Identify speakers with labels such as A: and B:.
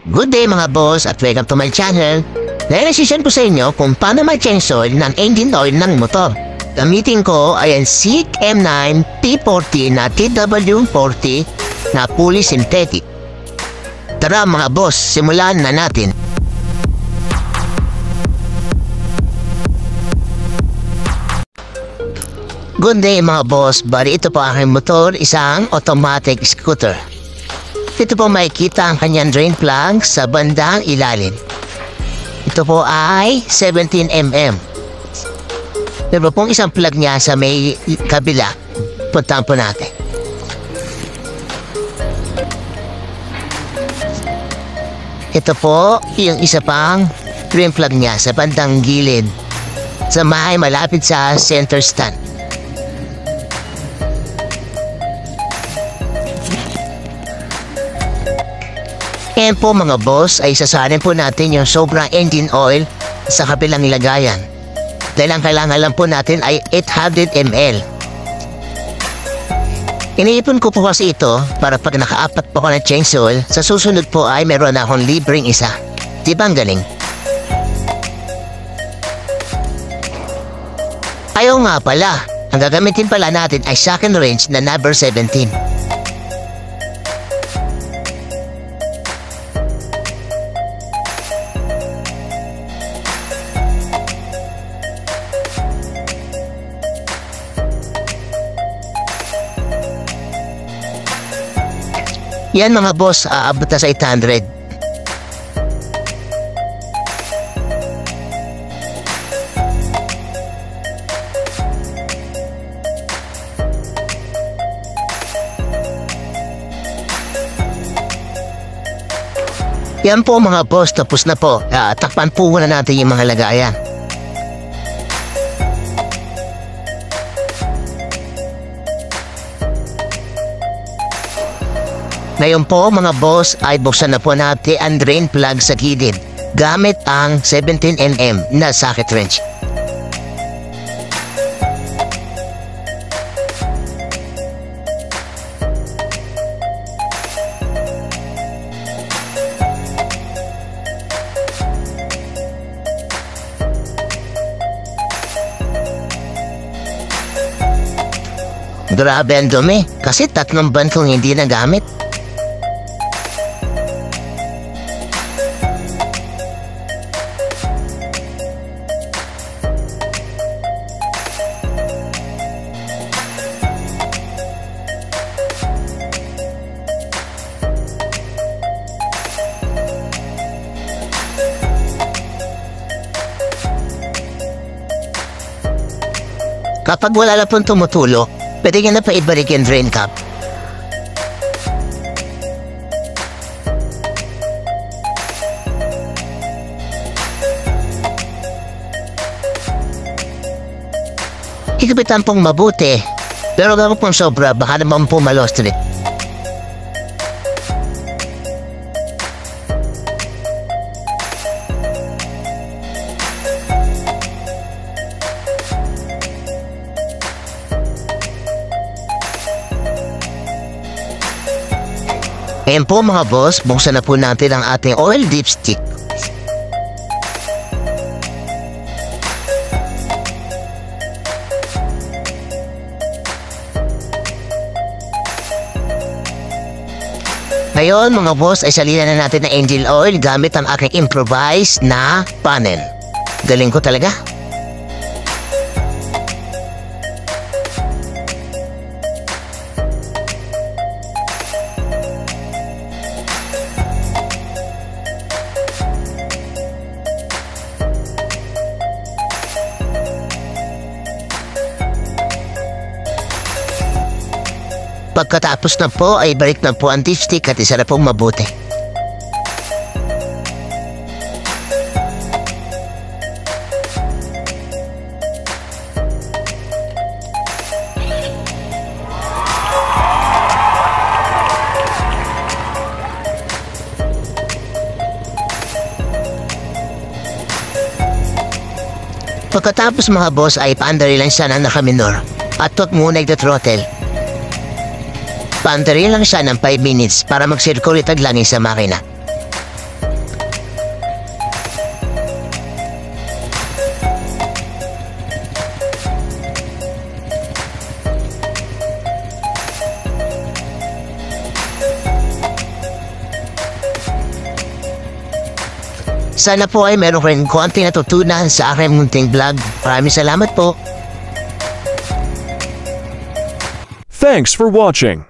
A: Good day mga boss at welcome to my channel. Ngayon nasisyan ko sa inyo kung paano mag-change oil ng engine oil ng motor. Gamitin ko ay ang SICK M9 T40 na TW40 na fully synthetic. Tara mga boss, simulan na natin. Good day mga boss, bali ito po aking motor, isang automatic scooter. Dito po makikita ang kanyang drain plug sa bandang ilalim. Ito po ay 17mm. Pero pong isang plug niya sa may kabila, puntahan po natin. Ito po yung isa pang drain plug niya sa bandang gilid, sa may malapit sa center stand. Ngayon po mga boss ay sasanin po natin yung sobrang engine oil sa kabilang lagayan. Dahil ang kailangan lang po natin ay 800 ml. Iniipon ko po kasi ito para pag nakaapat po ko ng change oil, sa susunod po ay meron akong libreng isa. Di ba ang galing? Ayaw nga pala, ang gagamitin pala natin ay second range na number 17. Yan mga boss, aabot na sa 800. Yan po mga boss, tapos na po. Takpan po muna natin yung mga lagayan. Ngayon po mga boss ay buksan na po natin ang drain plug sa gilid gamit ang 17mm na socket wrench. Grabe ang dumi kasi 3 buwan kong hindi nagamit. Kapag wala na pong tumutulo, pwede nyo na pa ibalik yung drain cap. Ikapitan pong mabuti, pero bago pong sobra, baka naman po malostrit. Ngayon po mga boss, buksan na po natin ang ating oil dipstick. Ngayon mga boss ay salinan na natin ng engine oil gamit ang aking improvised na funnel. Galing ko talaga. Pagkatapos na po ay balik na po ang dipstick at isa na pong mabuti. Pagkatapos mga boss ay paandari lang siya na nakaminor at huwag muna nag-throttle. Paandari lang siya ng 5 minutes para mag-circulate ang langis sa makina. Sana po ay meron rin konti natutunan sa aking munting vlog. Maraming salamat po.
B: Thanks for watching.